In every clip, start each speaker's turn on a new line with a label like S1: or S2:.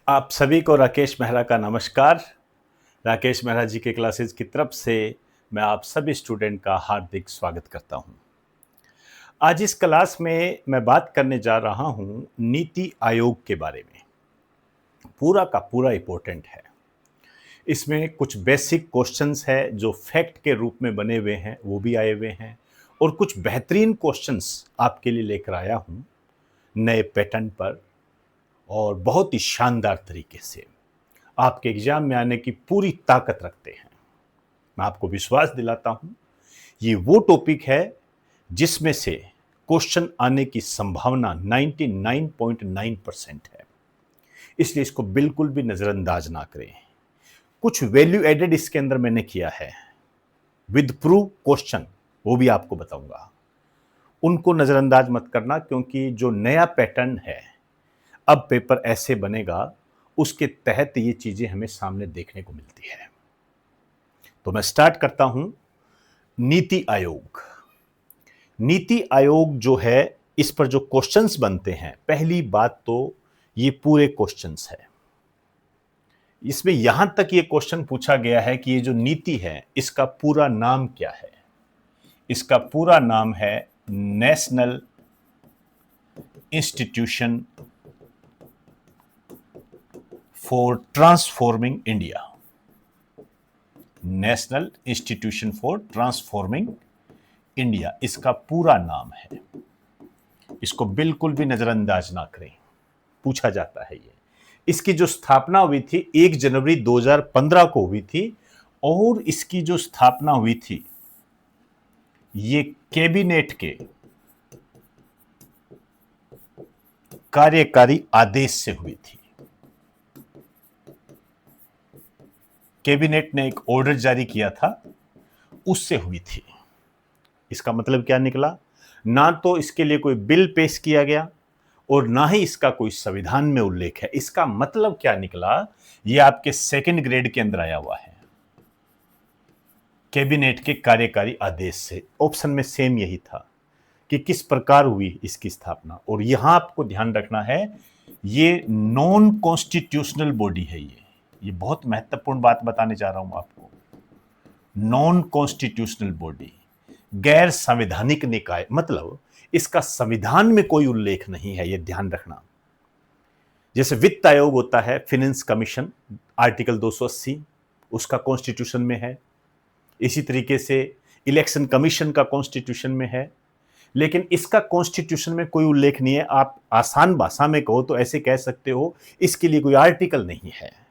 S1: आप सभी को राकेश मेहरा का नमस्कार। राकेश मेहरा जी के क्लासेस की तरफ से मैं आप सभी स्टूडेंट का हार्दिक स्वागत करता हूं। आज इस क्लास में मैं बात करने जा रहा हूं नीति आयोग के बारे में। पूरा का पूरा इम्पोर्टेंट है। इसमें कुछ बेसिक क्वेश्चंस है जो फैक्ट के रूप में बने हुए हैं, वो भी आए हुए हैं, और कुछ बेहतरीन क्वेश्चंस आपके लिए लेकर आया हूं नए पैटर्न पर और बहुत ही शानदार तरीके से आपके एग्जाम में आने की पूरी ताकत रखते हैं। मैं आपको विश्वास दिलाता हूं ये वो टॉपिक है जिसमें से क्वेश्चन आने की संभावना 99.9% है, इसलिए इसको बिल्कुल भी नजरअंदाज ना करें। कुछ वैल्यू एडेड इसके अंदर मैंने किया है विद प्रूफ क्वेश्चन, वो भी आपको बताऊंगा। उनको नजरअंदाज मत करना, क्योंकि जो नया पैटर्न है अब पेपर ऐसे बनेगा, उसके तहत ये चीजें हमें सामने देखने को मिलती है। तो मैं स्टार्ट करता हूं। नीति आयोग। नीति आयोग जो है, इस पर जो क्वेश्चंस बनते हैं, पहली बात तो ये पूरे क्वेश्चंस है। इसमें यहां तक ये क्वेश्चन पूछा गया है कि ये जो नीति है इसका पूरा नाम क्या है। इसका पूरा नाम है national institution for transforming India. National institution for transforming India इसका पूरा नाम है। इसको बिल्कुल भी नजरअंदाज ना करें, पूछा जाता है ये। इसकी जो स्थापना हुई थी 1 जनवरी 2015 को हुई थी, और इसकी जो स्थापना हुई थी ये कैबिनेट के कार्यकारी आदेश से हुई थी। कैबिनेट ने एक ऑर्डर जारी किया था, उससे हुई थी। इसका मतलब क्या निकला? ना तो इसके लिए कोई बिल पेश किया गया और ना ही इसका कोई संविधान में उल्लेख है। इसका मतलब क्या निकला? यह आपके सेकंड ग्रेड के अंदर आया हुआ है, कैबिनेट के कार्यकारी आदेश से। ऑप्शन में सेम यही था कि किस प्रकार हुई इसकी स्थापना। और यहां आपको ध्यान रखना है, ये नॉन कॉन्स्टिट्यूशनल बॉडी है। ये बहुत महत्वपूर्ण बात बताने जा रहा हूं आपको। नॉन कॉन्स्टिट्यूशनल बॉडी, गैर संवैधानिक निकाय, मतलब इसका संविधान में कोई उल्लेख नहीं है, यह ध्यान रखना। जैसे वित्त आयोग होता है, फाइनेंस कमीशन, आर्टिकल 280 उसका कॉन्स्टिट्यूशन में है। इसी तरीके से इलेक्शन कमीशन का कॉन्स्टिट्यूशन में है, लेकिन इसका कॉन्स्टिट्यूशन में कोई उल्लेख नहीं है। आप आसान भाषा में कहो तो ऐसे कह सकते हो, इसके लिए कोई आर्टिकल नहीं है।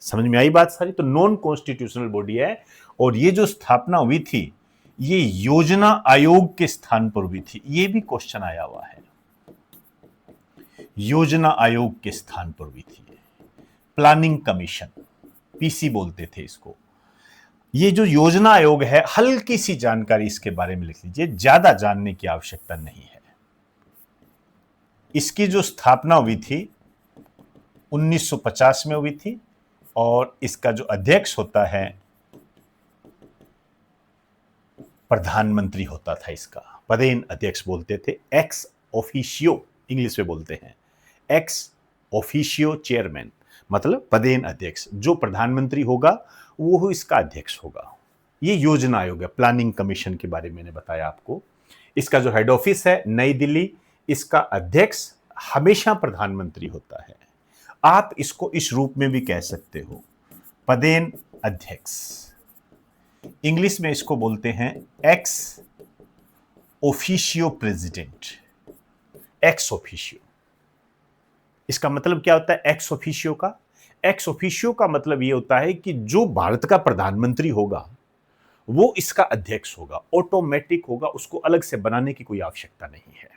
S1: समझ में आई बात सारी? तो नॉन कॉन्स्टिट्यूशनल बॉडी है। और ये जो स्थापना हुई थी ये योजना आयोग के स्थान पर हुई थी। ये भी क्वेश्चन आया हुआ है, योजना आयोग के स्थान पर हुई थी। प्लानिंग कमीशन, पीसी बोलते थे इसको। ये जो योजना आयोग है, हल्की सी जानकारी इसके बारे में लिख लीजिए, ज्यादा जानने की आवश्यकता नहीं है। इसकी जो स्थापना हुई थी 1950 में हुई थी, और इसका जो अध्यक्ष होता है प्रधानमंत्री होता था। इसका पदेन अध्यक्ष बोलते थे, एक्स ऑफिशियो इंग्लिश में बोलते हैं। एक्स ऑफिशियो चेयरमैन मतलब पदेन अध्यक्ष। जो प्रधानमंत्री होगा वो इसका अध्यक्ष होगा। ये योजना आयोग है। प्लानिंग कमीशन के बारे में मैंने बताया आपको। इसका जो हेड ऑफिस है नई दिल्ली। इसका अध्यक्ष हमेशा प्रधानमंत्री होता है। आप इसको इस रूप में भी कह सकते हो, पदेन अध्यक्ष। इंग्लिश में इसको बोलते हैं ex officio president. Ex officio, इसका मतलब क्या होता है एक्स ऑफिशियो का? एक्स ऑफिशियो का मतलब यह होता है कि जो भारत का प्रधानमंत्री होगा वो इसका अध्यक्ष होगा, ऑटोमेटिक होगा, उसको अलग से बनाने की कोई आवश्यकता नहीं है।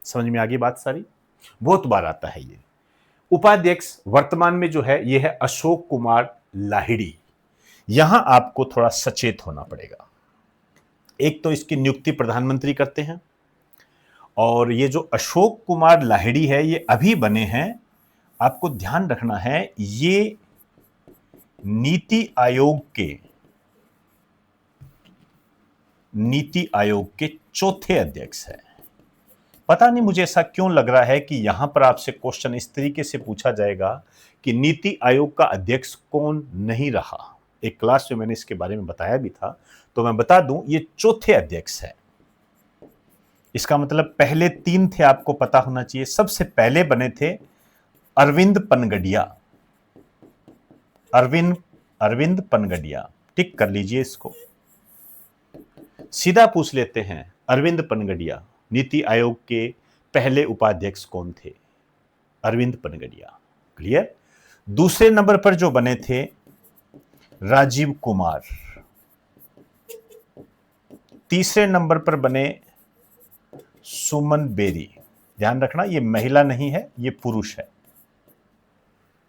S1: समझ में आ गई बात सारी? बहुत बार आता है ये। उपाध्यक्ष वर्तमान में जो है यह है अशोक कुमार लाहिड़ी। यहां आपको थोड़ा सचेत होना पड़ेगा। एक तो इसकी नियुक्ति प्रधानमंत्री करते हैं, और ये जो अशोक कुमार लाहिड़ी है ये अभी बने हैं। आपको ध्यान रखना है, ये नीति आयोग के चौथे अध्यक्ष है। पता नहीं मुझे ऐसा क्यों लग रहा है कि यहां पर आपसे क्वेश्चन इस तरीके से पूछा जाएगा कि नीति आयोग का अध्यक्ष कौन नहीं रहा। एक क्लास में मैंने इसके बारे में बताया भी था, तो मैं बता दूं ये चौथे अध्यक्ष है। इसका मतलब पहले 3 थे, आपको पता होना चाहिए। सबसे पहले बने थे अरविंद पनगडिया। अरविंद पनगडिया, टिक कर लीजिए इसको। सीधा पूछ लेते हैं, अरविंद पनगडिया नीति आयोग के पहले उपाध्यक्ष कौन थे? अरविंद पनगडिया। क्लियर। दूसरे नंबर पर जो बने थे राजीव कुमार। तीसरे नंबर पर बने सुमन बेरी। ध्यान रखना ये महिला नहीं है, ये पुरुष है,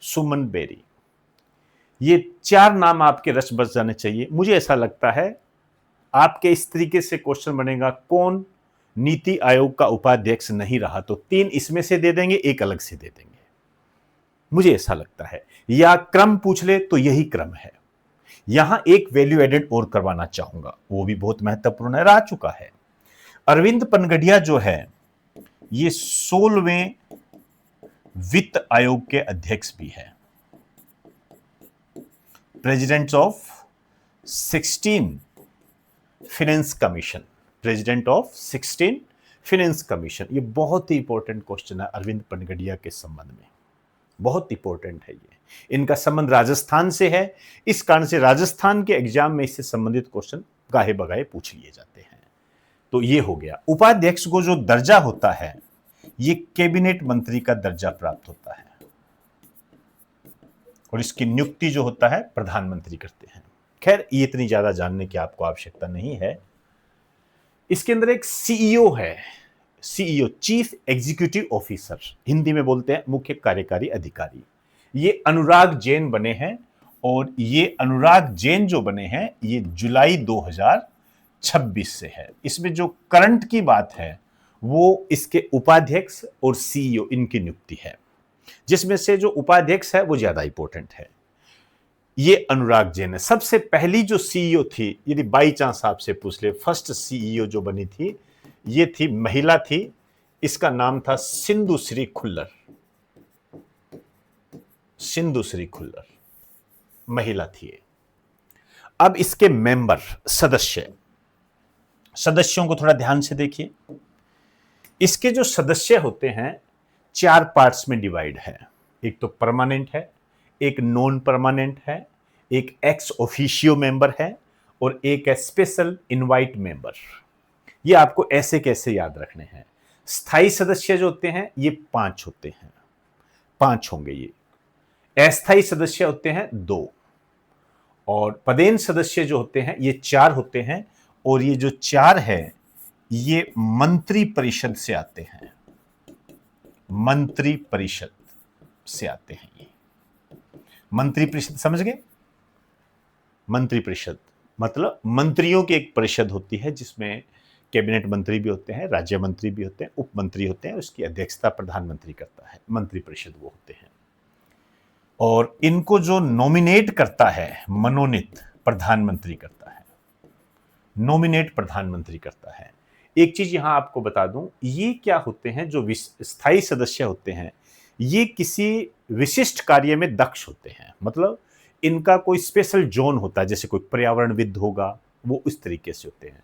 S1: सुमन बेरी। ये 4 नाम आपके रच बच जाने चाहिए। मुझे ऐसा लगता है आपके इस तरीके से क्वेश्चन बनेगा, कौन नीति आयोग का उपाध्यक्ष नहीं रहा, तो 3 इसमें से दे देंगे, 1 अलग से दे देंगे। मुझे ऐसा लगता है, या क्रम पूछ ले तो यही क्रम है। यहां एक वैल्यू एडेड और करवाना चाहूंगा, वो भी बहुत महत्वपूर्ण है, रह चुका है। अरविंद पनगडिया जो है ये 16वें वित्त आयोग के अध्यक्ष भी है, president of 16 finance commission, president of 16 finance commission. ये बहुत ही इंपॉर्टेंट क्वेश्चन है अरविंद पनगडिया के संबंध में, बहुत इंपॉर्टेंट है ये। इनका संबंध राजस्थान से है, इस कारण से राजस्थान के एग्जाम में इससे संबंधित क्वेश्चन गाहे बगाहे पूछ लिए जाते हैं। तो ये हो गया। उपाध्यक्ष को जो दर्जा होता है ये कैबिनेट मंत्री का दर्जा प्राप्त होता है, और इसकी नियुक्ति जो होता है प्रधानमंत्री करते हैं। खैर ये इतनी ज्यादा जानने की आपको आवश्यकता नहीं है। इसके अंदर एक सीईओ है, CEO chief executive officer, Hindi में बोलते हैं मुख्य कार्यकारी अधिकारी। ये अनुराग जैन बने हैं, और ये अनुराग जैन जो बने हैं ये जुलाई 2026 से है। इसमें जो करंट की बात है वो इसके उपाध्यक्ष और सीईओ इनकी नियुक्ति है, जिसमें से जो उपाध्यक्ष है वो ज्यादा इंपॉर्टेंट है। ये अनुराग जैन है। सबसे पहली जो सीईओ थी, यदि बाई चांस आपसे पूछ ले, फर्स्ट सीईओ जो बनी थी ये थी, महिला थी, इसका नाम था सिंधु श्री खुल्लर। सिंधु श्री खुल्लर महिला थी। अब इसके मेंबर, सदस्यों को थोड़ा ध्यान से देखिए। इसके जो सदस्य होते हैं 4 पार्ट्स में डिवाइड है। एक तो परमानेंट है, एक नॉन परमानेंट है, एक एक्स ऑफिशियो मेंबर है, और एक है स्पेशल इनवाइट मेंबर। ये आपको ऐसे कैसे याद रखने हैं। स्थायी सदस्य जो होते हैं ये 5 होते हैं, 5 होंगे ये। अस्थायी सदस्य होते हैं 2, और पदेन सदस्य जो होते हैं ये 4 होते हैं, और ये जो 4 है ये मंत्री परिषद से आते हैं, मंत्री परिषद से आते हैं। ये मंत्री परिषद समझ गए? मंत्री परिषद मतलब मंत्रियों की एक परिषद होती है जिसमें कैबिनेट मंत्री भी होते हैं, राज्य मंत्री भी होते हैं, उप मंत्री होते हैं, उसकी अध्यक्षता प्रधानमंत्री करता है। मंत्री परिषद वो होते हैं, और इनको जो नॉमिनेट करता है, मनोनीत प्रधानमंत्री करता है, नॉमिनेट प्रधानमंत्री करता है। एक चीज यहां आपको बता दूं, ये क्या होते हैं, जो स्थायी सदस्य होते हैं ये किसी विशिष्ट कार्य में दक्ष होते हैं। मतलब इनका कोई स्पेशल जोन होता है, जैसे कोई पर्यावरणविद होगा, वो इस तरीके से होते हैं।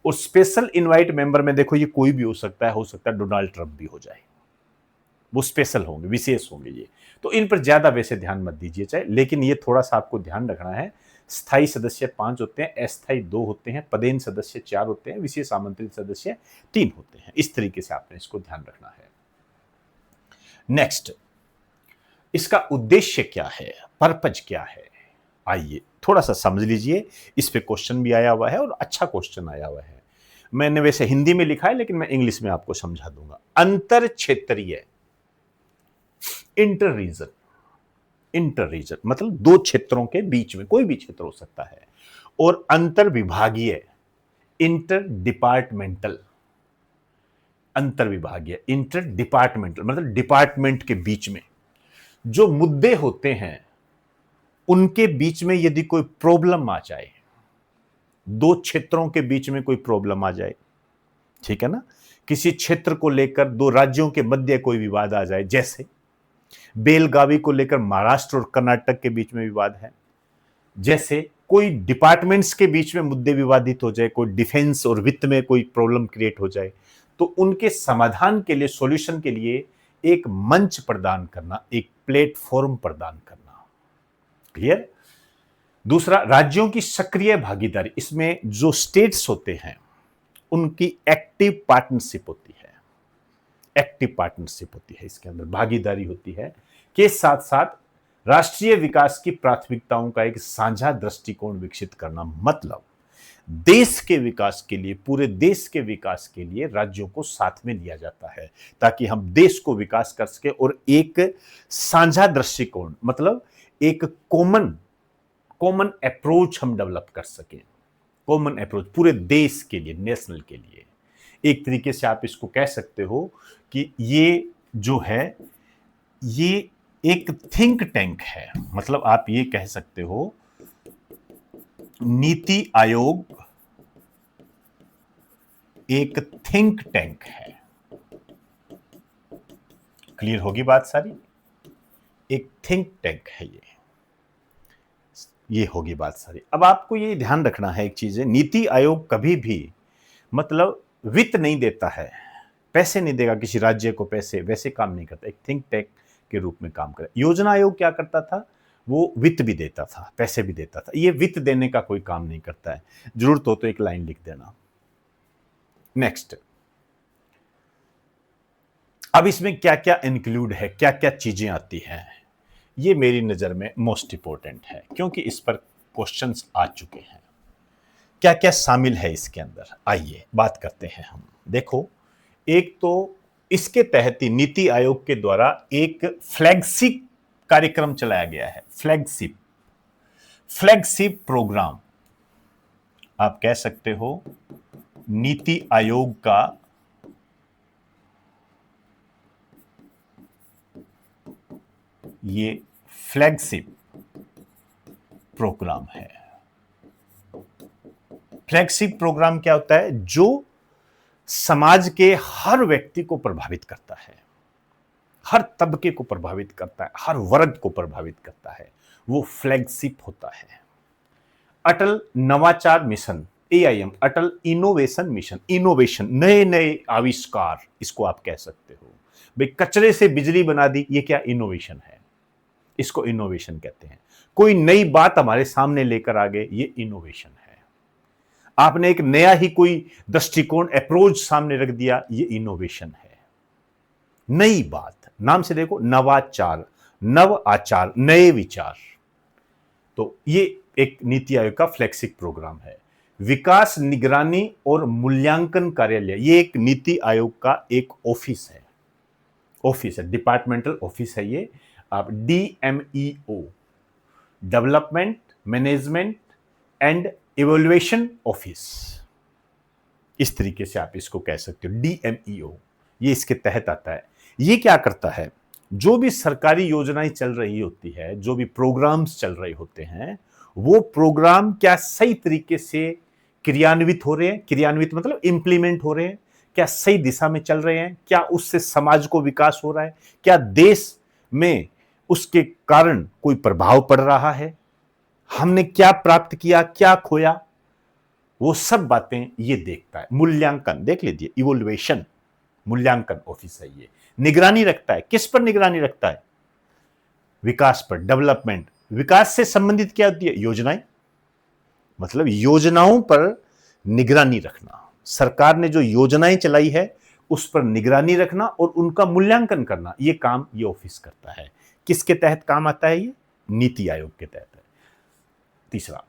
S1: और स्पेशल इनवाइट मेंबर में देखो ये कोई भी हो सकता है डोनाल्ड ट्रंप भी हो जाए, वो स्पेशल होंगे, विशेष होंगे ये। तो इन पर ज्यादा वैसे ध्यान मत दीजिए चाहे, लेकिन ये थोड़ा सा आपको ध्यान रखना है। स्थायी सदस्य 5 होते हैं, अस्थायी 2 होते हैं, पदेन सदस्य 4 होते हैं, विशेष आमंत्रित सदस्य 3 होते हैं। इस तरीके से आपने इसको ध्यान रखना है। नेक्स्ट, इसका उद्देश्य क्या है, पर्पज क्या है, आइए थोड़ा सा समझ लीजिए। इस पे क्वेश्चन भी आया हुआ है और अच्छा क्वेश्चन आया हुआ है। मैंने वैसे हिंदी में लिखा है लेकिन मैं इंग्लिश में आपको समझा दूंगा। अंतर क्षेत्रीय, इंटर रीजन, इंटर रीजन मतलब 2 क्षेत्रों के बीच में, कोई भी क्षेत्र हो सकता है। और अंतर विभागीय, इंटर डिपार्टमेंटल, अंतर विभागीय, इंटर डिपार्टमेंटल मतलब डिपार्टमेंट के बीच में जो मुद्दे होते हैं उनके बीच में यदि कोई प्रॉब्लम आ जाए, 2 क्षेत्रों के बीच में कोई प्रॉब्लम आ जाए, ठीक है ना, किसी क्षेत्र को लेकर दो राज्यों के मध्य कोई विवाद आ जाए, जैसे बेलगावी को लेकर महाराष्ट्र और कर्नाटक के बीच में विवाद है, जैसे कोई डिपार्टमेंट्स के बीच में मुद्दे विवादित हो जाए, कोई डिफेंस और वित्त में कोई प्रॉब्लम क्रिएट हो जाए, तो उनके समाधान के लिए, सॉल्यूशन के लिए एक मंच प्रदान करना, एक प्लेटफॉर्म प्रदान करना। क्लियर? दूसरा, राज्यों की सक्रिय भागीदारी। इसमें जो स्टेट्स होते हैं उनकी एक्टिव पार्टनरशिप होती है, एक्टिव पार्टनरशिप होती है, इसके अंदर भागीदारी होती है, के साथ साथ राष्ट्रीय विकास की प्राथमिकताओं का एक साझा दृष्टिकोण विकसित करना। मतलब देश के विकास के लिए, पूरे देश के विकास के लिए राज्यों को साथ में लिया जाता है ताकि हम देश को विकास कर सके, और एक साझा दृष्टिकोण मतलब एक कॉमन अप्रोच हम डेवलप कर सके, कॉमन अप्रोच पूरे देश के लिए, नेशनल के लिए। एक तरीके से आप इसको कह सकते हो कि ये जो है ये एक थिंक टैंक है। मतलब आप ये कह सकते हो नीति आयोग एक थिंक टैंक है। क्लियर होगी बात सारी? एक थिंक टैंक है ये होगी बात सारी। अब आपको ये ध्यान रखना है एक चीज है, नीति आयोग कभी भी मतलब वित्त नहीं देता है, पैसे नहीं देगा किसी राज्य को, पैसे वैसे काम नहीं करता, एक थिंक टैंक के रूप में काम करे। योजना आयोग क्या करता था? वो वित्त भी देता था, पैसे भी देता था। ये वित्त देने का कोई काम नहीं करता है। जरूरत हो तो एक लाइन लिख देना। नेक्स्ट, अब इसमें क्या क्या इंक्लूड है, क्या क्या चीजें आती हैं, ये मेरी नजर में मोस्ट इंपॉर्टेंट है क्योंकि इस पर क्वेश्चंस आ चुके हैं। क्या क्या शामिल है इसके अंदर, आइए बात करते हैं हम। देखो, एक तो इसके तहत ही नीति आयोग के द्वारा एक फ्लैगशिप कार्यक्रम चलाया गया है। फ्लैगशिप प्रोग्राम आप कह सकते हो नीति आयोग का ये फ्लैगशिप प्रोग्राम है। फ्लैगशिप प्रोग्राम क्या होता है? जो समाज के हर व्यक्ति को प्रभावित करता है, हर तबके को प्रभावित करता है, हर वर्ग को प्रभावित करता है, वो फ्लैगशिप होता है। अटल नवाचार मिशन, AIM, अटल इनोवेशन मिशन, इनोवेशन नए नए आविष्कार, इसको आप कह सकते हो। भाई कचरे से बिजली बना दी, ये क्या इनोवेशन है? इसको इनोवेशन कहते हैं। कोई नई बात हमारे सामने लेकर आ गए, ये इनोवेशन है। आपने एक नया ही कोई दृष्टिकोण, अप्रोच सामने रख दिया, ये इनोवेशन है। नई बात, नाम से देखो, नवाचार, नव आचार, नए विचार। तो ये एक नीति आयोग का फ्लैगशिप प्रोग्राम है। विकास निगरानी और मूल्यांकन कार्यालय, ये एक नीति आयोग का एक ऑफिस है, डिपार्टमेंटल ऑफिस है ये। आप DMEO, development management and evaluation office, इस तरीके से आप इसको कह सकते हो। DMEO ये इसके तहत आता है। ये क्या करता है? जो भी सरकारी योजनाएं चल रही होती है, जो भी प्रोग्राम्स चल रहे होते हैं, वो प्रोग्राम क्या सही तरीके से क्रियान्वित हो रहे हैं, क्रियान्वित मतलब इंप्लीमेंट हो रहे हैं, क्या सही दिशा में चल रहे हैं, क्या उससे समाज को विकास हो रहा है, क्या देश में उसके कारण कोई प्रभाव पड़ रहा है, हमने क्या प्राप्त किया, क्या खोया, वो सब बातें ये देखता है। मूल्यांकन देख लीजिए, इवोल्यूएशन, मूल्यांकन ऑफिस है ये। निगरानी रखता है, किस पर निगरानी रखता है? विकास पर, डेवलपमेंट। विकास से संबंधित क्या होती है? योजनाएं, मतलब योजनाओं पर निगरानी रखना। सरकार ने जो योजनाएं चलाई है उस पर निगरानी रखना और उनका मूल्यांकन करना, ये काम ये ऑफिस करता है। किसके तहत काम आता है ये? नीति आयोग के तहत है। तीसरा,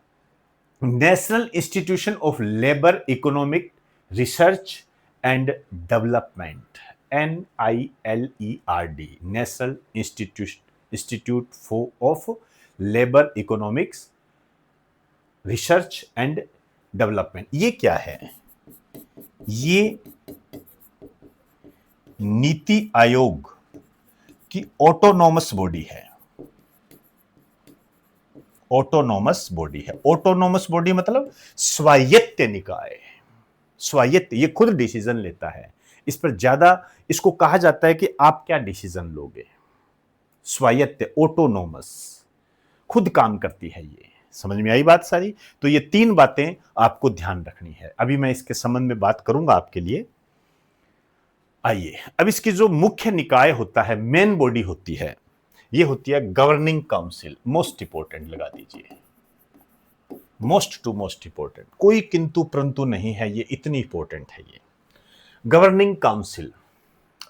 S1: national institution of labour economic research and development, NILERD, national institute of labour economics research and development. ये क्या है? ये नीति आयोग की ऑटोनॉमस बॉडी है। ऑटोनॉमस बॉडी है। ऑटोनॉमस बॉडी मतलब स्वायत्त निकाय, स्वायत्त, ये खुद डिसीजन लेता है। इस पर ज्यादा, इसको कहा जाता है कि आप क्या डिसीजन लोगे। स्वायत्त, ऑटोनोमस, खुद काम करती है ये। समझ में आई बात सारी? तो ये 3 बातें आपको ध्यान रखनी है। अभी मैं इसके संबंध में बात करूंगा आपके लिए। आइए, अब इसकी जो मुख्य निकाय होता है, मेन बॉडी होती है, ये होती है गवर्निंग काउंसिल। मोस्ट इंपोर्टेंट लगा दीजिए, मोस्ट टू मोस्ट इंपोर्टेंट, कोई किंतु परंतु नहीं है, ये इतनी इंपोर्टेंट है ये गवर्निंग काउंसिल।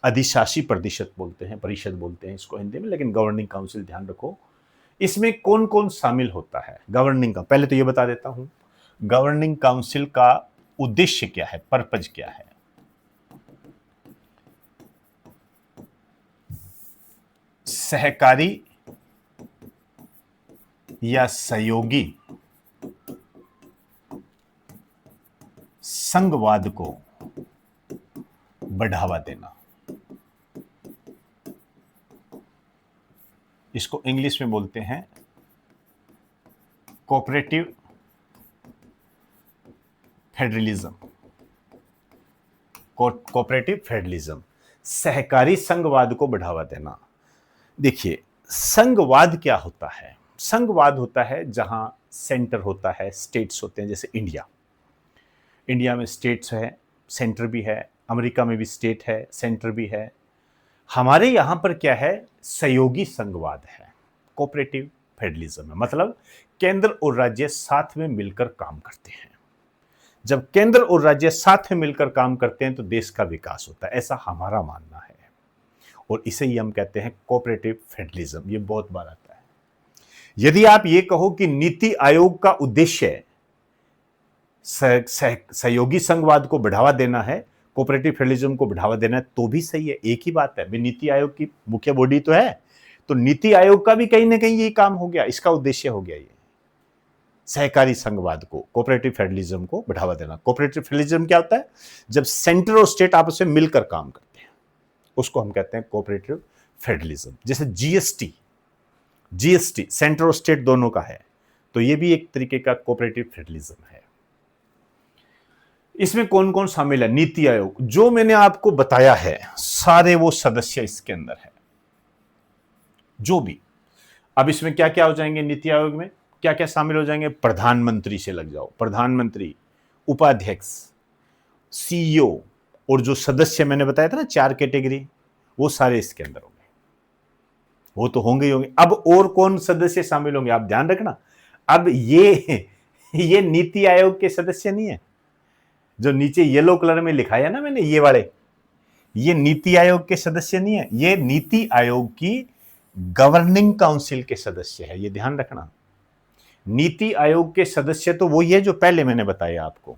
S1: अधिशासी परिषद बोलते हैं, परिषद बोलते हैं इसको हिंदी में, लेकिन गवर्निंग काउंसिल ध्यान रखो। इसमें कौन कौन शामिल होता है गवर्निंग का? पहले तो ये बता देता हूं, गवर्निंग काउंसिल का उद्देश्य क्या है, पर्पज क्या है। सहकारी या सहयोगी संघवाद को बढ़ावा देना, इसको इंग्लिश में बोलते हैं कोऑपरेटिव फेडरलिज्म। कोऑपरेटिव फेडरलिज्म, सहकारी संघवाद को बढ़ावा देना। देखिए, संघवाद क्या होता है? संघवाद होता है जहां सेंटर होता है, स्टेट्स होते हैं, जैसे इंडिया में स्टेट्स है, सेंटर भी है, अमेरिका में भी स्टेट है, सेंटर भी है। हमारे यहां पर क्या है? सहयोगी संघवाद है, कोऑपरेटिव फेडरलिज्म है। मतलब केंद्र और राज्य साथ में मिलकर काम करते हैं। जब केंद्र और राज्य साथ में मिलकर काम करते हैं तो देश का विकास होता है, ऐसा हमारा मानना है। और इसे ही हम कहते हैं कोऑपरेटिव फेडरलिज्म। ये बहुत बार आता है। यदि आप ये कहो कि नीति आयोग का उद्देश्य सहयोगी संघवाद को बढ़ावा देना है, कोऑपरेटिव फेडरलिज्म को बढ़ावा देना है, तो भी सही है, एक ही बात है। नीति आयोग की मुख्य बॉडी तो है, तो नीति आयोग का भी कहीं ना कहीं ये काम हो गया, इसका उद्देश्य हो गया ये सहकारी संघवाद को, कोऑपरेटिव फेडरलिज्म को बढ़ावा देना। कोऑपरेटिव फेडरलिज्म क्या होता है? जब सेंटर और स्टेट आपस में मिलकर काम करते हैं, उसको हम कहते हैं कोऑपरेटिव फेडरलिज्म। जैसे जीएसटी सेंटर और स्टेट दोनों का है, तो ये भी एक तरीके का कोऑपरेटिव फेडरलिज्म है। इसमें कौन कौन शामिल है? नीति आयोग, जो मैंने आपको बताया है सारे वो सदस्य इसके अंदर है, जो भी। अब इसमें क्या क्या हो जाएंगे? नीति आयोग में क्या क्या शामिल हो जाएंगे? प्रधानमंत्री से लग जाओ, प्रधानमंत्री, उपाध्यक्ष, सीईओ, और जो सदस्य मैंने बताया था ना 4 कैटेगरी, वो सारे इसके अंदर होंगे। वो तो होंगे ही होंगे। अब और कौन सदस्य शामिल होंगे आप ध्यान रखना। अब ये नीति आयोग के सदस्य नहीं है, जो नीचे येलो कलर में लिखा है ना मैंने, ये वाले, ये नीति आयोग के सदस्य नहीं है, ये नीति आयोग की गवर्निंग काउंसिल के सदस्य है, ये ध्यान रखना। नीति आयोग के सदस्य तो वही है जो पहले मैंने बताया आपको।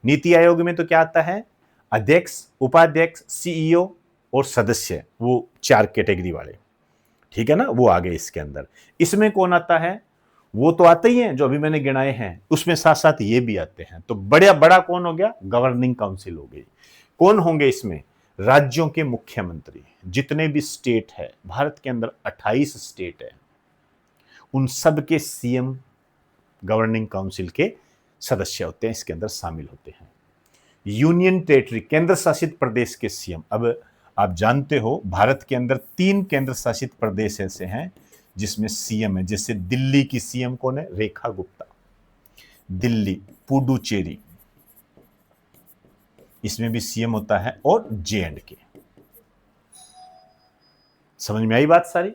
S1: नीति आयोग में तो क्या आता है? अध्यक्ष, उपाध्यक्ष, सीईओ और सदस्य, वो 4 कैटेगरी वाले, ठीक है ना, वो आ गए इसके अंदर। इसमें कौन आता है? वो तो आते ही हैं जो अभी मैंने गिनाए हैं, उसमें साथ साथ ये भी आते हैं। तो बड़ा कौन हो गया? गवर्निंग काउंसिल हो गई। कौन होंगे इसमें? राज्यों के मुख्यमंत्री, जितने भी स्टेट है भारत के अंदर, 28 स्टेट है, उन सब के सीएम गवर्निंग काउंसिल के सदस्य होते हैं, इसके अंदर शामिल होते हैं। यूनियन टेरिटरी, केंद्र शासित प्रदेश के सीएम। अब आप जानते हो भारत के अंदर 3 केंद्र शासित प्रदेश ऐसे हैं जिसमें सीएम है। जैसे दिल्ली की सीएम कौन है? रेखा गुप्ता, दिल्ली, पुडुचेरी, इसमें भी सीएम होता है, और J&K। समझ में आई बात सारी?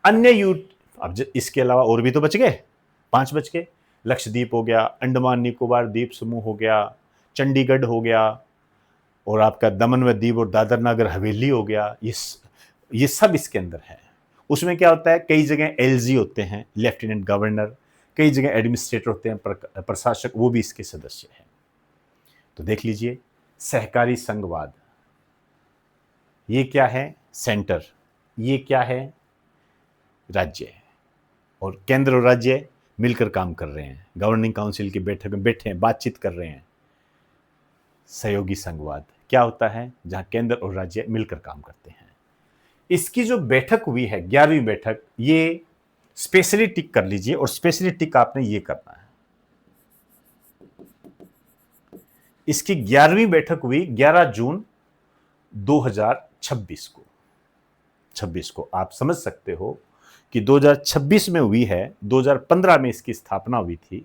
S1: अन्य अब इसके अलावा और भी तो बच गए, 5 बच गए। लक्षद्वीप हो गया, अंडमान निकोबार द्वीप समूह हो गया, चंडीगढ़ हो गया, और आपका दमन व दीव और दादर नगर हवेली हो गया। ये सब इसके अंदर है। उसमें क्या होता है? कई जगह एलजी होते हैं, लेफ्टिनेंट गवर्नर, कई जगह एडमिनिस्ट्रेटर होते हैं, प्रशासक, वो भी इसके सदस्य हैं। तो देख लीजिए, सहकारी संघवाद, ये क्या है? सेंटर। ये क्या है? राज्य। और केंद्र और राज्य मिलकर काम कर रहे हैं, गवर्निंग काउंसिल की बैठक में बैठे हैं, बातचीत कर रहे हैं। सहयोगी संघवाद क्या होता है? जहां केंद्र और राज्य मिलकर काम करते हैं। इसकी जो बैठक हुई है, 11वीं बैठक, ये स्पेशली टिक कर लीजिए, और स्पेशली टिक आपने ये करना है। इसकी 11वीं बैठक हुई 11 जून 2026 को, 26 को आप समझ सकते हो कि 2026 में हुई है, 2015 में इसकी स्थापना हुई थी,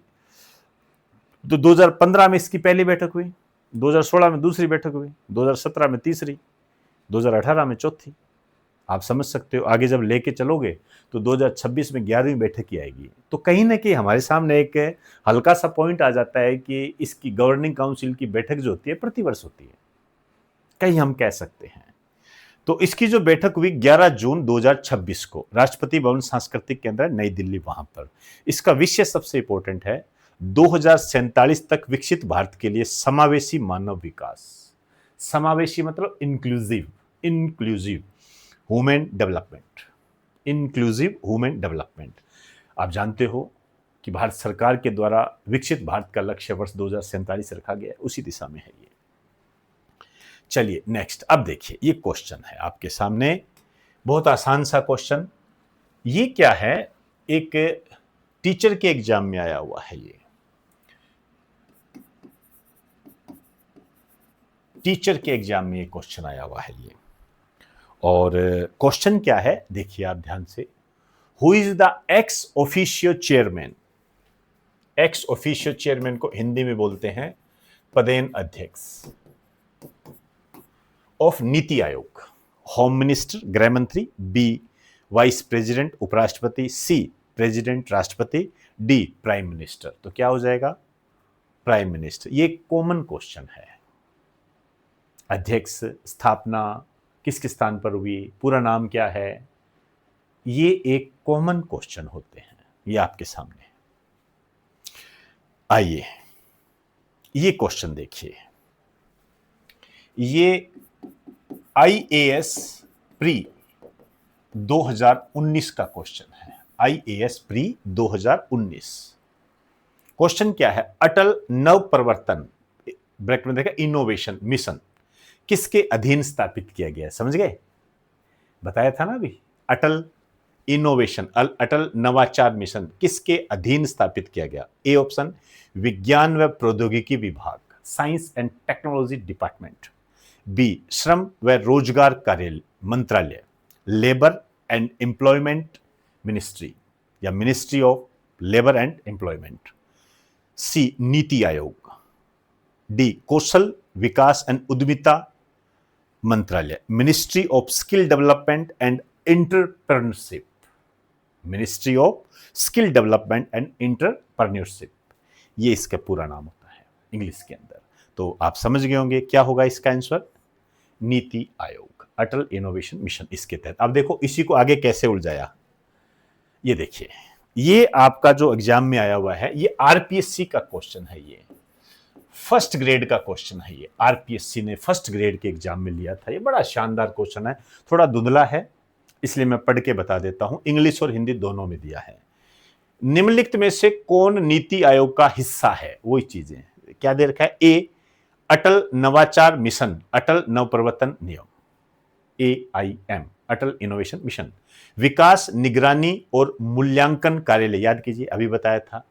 S1: तो 2015 में इसकी पहली बैठक हुई, 2016 में दूसरी बैठक हुई, 2017 में तीसरी, 2018 में चौथी। आप समझ सकते हो आगे जब लेके चलोगे तो 2026 में 11वीं बैठक ही आएगी। तो कहीं ना कहीं हमारे सामने एक हल्का सा पॉइंट आ जाता है कि इसकी गवर्निंग काउंसिल की बैठक जो होती है प्रतिवर्ष होती है, कहीं हम कह सकते हैं। तो इसकी जो बैठक हुई 11 जून 2026 को राष्ट्रपति भवन सांस्कृतिक केंद्र नई दिल्ली, वहां पर इसका विषय सबसे इंपॉर्टेंट है 2047 तक विकसित भारत के लिए समावेशी मानव विकास। समावेशी मतलब inclusive, inclusive human development, inclusive human development. आप जानते हो कि भारत सरकार के द्वारा विकसित भारत का लक्ष्य वर्ष 2047 रखा गया है, उसी दिशा में है ये। चलिए नेक्स्ट, अब देखिए ये क्वेश्चन है आपके सामने, बहुत आसान सा क्वेश्चन। ये क्या है, एक टीचर के एग्जाम में आया हुआ है, ये टीचर के एग्जाम में ये क्वेश्चन आया हुआ है ये। और क्वेश्चन क्या है देखिए आप ध्यान से, who is the ex officio chairman. Ex officio chairman को हिंदी में बोलते हैं पदेन अध्यक्ष of NITI Aayog. Home minister, गृह मंत्री, बी वाइस प्रेसिडेंट उपराष्ट्रपति, सी प्रेसिडेंट राष्ट्रपति, डी प्राइम मिनिस्टर। तो क्या हो जाएगा, प्राइम मिनिस्टर। ये कॉमन क्वेश्चन है। अध्यक्ष, स्थापना किसके स्थान पर हुई, पूरा नाम क्या है, ये एक कॉमन क्वेश्चन होते हैं। ये आपके सामने आइए ये क्वेश्चन देखिए, ये IAS प्री 2019 का क्वेश्चन है। IAS प्री 2019 क्वेश्चन क्या है, अटल नव प्रवर्तन ब्रैकेट में देखा इनोवेशन मिशन किसके अधीन स्थापित किया गया है, समझ गए, बताया था ना अभी। अटल इनोवेशन, अटल नवाचार मिशन किसके अधीन स्थापित किया गया। ए ऑप्शन विज्ञान व प्रौद्योगिकी विभाग, science and technology department, B श्रम व रोजगार कार्यालय मंत्रालय, लेबर एंड एम्प्लॉयमेंट मिनिस्ट्री या ministry of labour and employment, C NITI Aayog, D कौशल विकास एंड उद्यमिता मंत्रालय, ministry of skill development and entrepreneurship, ministry of skill development and entrepreneurship, ये इसका पूरा नाम होता है इंग्लिश के अंदर। तो आप समझ गए होंगे क्या होगा इसका आंसर, नीति आयोग, अटल इनोवेशन मिशन इसके तहत। अब देखो इसी को आगे कैसे उलझाया, ये देखिए, ये आपका जो एग्जाम में आया हुआ है ये आरपीएससी का क्वेश्चन है, ये फर्स्ट ग्रेड का क्वेश्चन है, ये आरपीएससी ने फर्स्ट ग्रेड के एग्जाम में लिया था। ये बड़ा शानदार क्वेश्चन है, थोड़ा धुंधला है इसलिए मैं पढ़ के बता देता हूं, इंग्लिश और हिंदी दोनों में दिया है। निम्नलिखित में से कौन नीति आयोग का हिस्सा है, वही चीजें क्या दे रखा है, ए अटल नवाचार मिशन, अटल नवप्रवर्तन नियम, AIM अटल इनोवेशन मिशन, विकास निगरानी और मूल्यांकन कार्यालय, याद कीजिए अभी बताया था,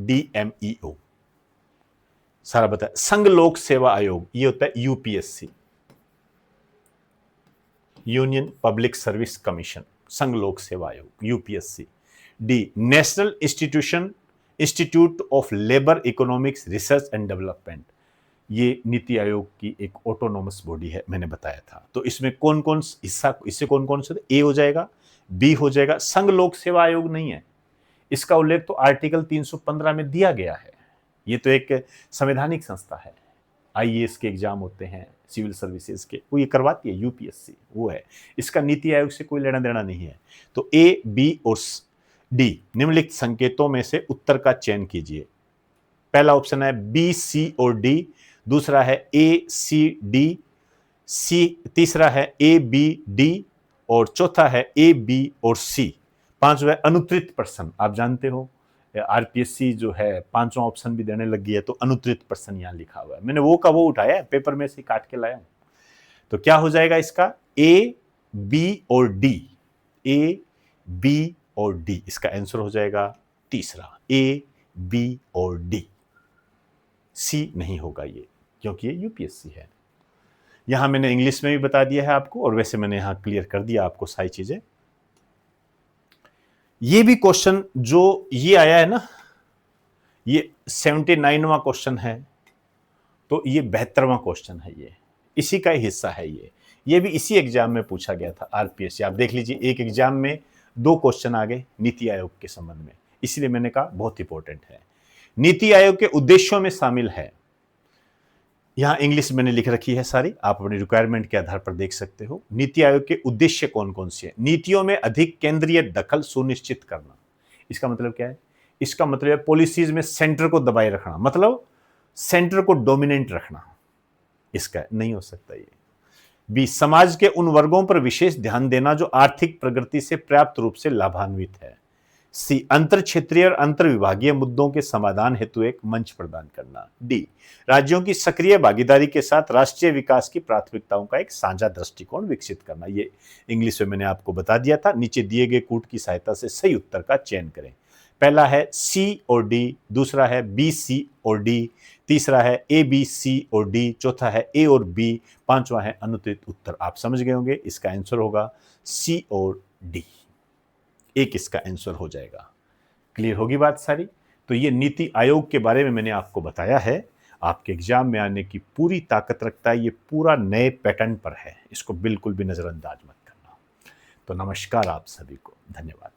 S1: DMEO सारा बताया। संघ लोक सेवा आयोग ये होता है UPSC, union public service commission, संघ लोक सेवा आयोग UPSC, D national institute of labour economics research and development, ये नीति आयोग की एक ऑटोनोमस बॉडी है, मैंने बताया था। तो इसमें कौन कौन हिस्सा, इससे कौन कौन से, ए हो जाएगा, बी हो जाएगा, संघ लोक सेवा आयोग नहीं है, इसका उल्लेख तो आर्टिकल 315 में दिया गया है। ये तो एक संवैधानिक संस्था है, IAS के एग्जाम होते हैं सिविल सर्विसेज के, वो ये करवाती है UPSC, वो है, इसका नीति आयोग से कोई लेना देना नहीं है। तो A, B और D निम्नलिखित संकेतों में से उत्तर का चयन कीजिए। पहला ऑप्शन है B, C और D, दूसरा है A, C, D, C, तीसरा है A, B, D और चौथा है A, B और C। पांचवा अनुत्तरित प्रश्न, आप जानते हो आरपीएससी जो है पांचवा ऑप्शन भी देने लगी है, तो अनुत्तरित प्रश्न यहां लिखा हुआ है, मैंने वो का वो उठाया है, पेपर में से काट के लाया हूं। तो क्या हो जाएगा इसका, A, B और D, A, B और D, इसका आंसर हो जाएगा तीसरा A, B और D। सी नहीं होगा ये, क्योंकि ये यूपीएससी है। यहां मैंने इंग्लिश में भी बता दिया है आपको, और वैसे मैंने यहां क्लियर कर दिया आपको सारी चीजें। ये भी क्वेश्चन जो ये आया है ना, ये 79वां क्वेश्चन है, तो ये 72वां क्वेश्चन है, ये इसी का ही हिस्सा है। ये भी इसी एग्जाम में पूछा गया था, आरपीएससी। आप देख लीजिए, एक एग्जाम में 2 क्वेश्चन आ गए नीति आयोग के संबंध में, इसलिए मैंने कहा बहुत इंपॉर्टेंट है। नीति आयोग के उद्देश्यों में शामिल है, यहां इंग्लिश मैंने लिख रखी है सारी, आप अपनी रिक्वायरमेंट के आधार पर देख सकते हो। नीति आयोग के उद्देश्य कौन कौन से हैं? नीतियों में अधिक केंद्रीय दखल सुनिश्चित करना। इसका मतलब क्या है? इसका मतलब है पॉलिसीज में सेंटर को दबाए रखना, मतलब सेंटर को डोमिनेंट रखना। इसका नहीं हो सकता ये। बी, समाज के उन वर्गों पर विशेष ध्यान देना जो आर्थिक प्रगति से पर्याप्त रूप से लाभान्वित है। सी, अंतर क्षेत्रीय और अंतर विभागीय मुद्दों के समाधान हेतु एक मंच प्रदान करना। डी, राज्यों की सक्रिय भागीदारी के साथ राष्ट्रीय विकास की प्राथमिकताओं का एक साझा दृष्टिकोण विकसित करना। ये इंग्लिश में मैंने आपको बता दिया था। नीचे दिए गए कूट की सहायता से सही उत्तर का चयन करें। पहला है सी और डी, दूसरा है बी, सी और डी, तीसरा है ए, बी, सी और डी, चौथा है ए और बी, पांचवा है अनुत्तरित उत्तर। आप समझ गए होंगे, इसका आंसर होगा सी और डी। एक इसका आंसर हो जाएगा। क्लियर होगी बात सारी? तो ये नीति आयोग के बारे में मैंने आपको बताया है, आपके एग्जाम में आने की पूरी ताकत रखता है। ये पूरा नए पैटर्न पर है, इसको बिल्कुल भी नजरअंदाज मत करना। तो नमस्कार आप सभी को, धन्यवाद।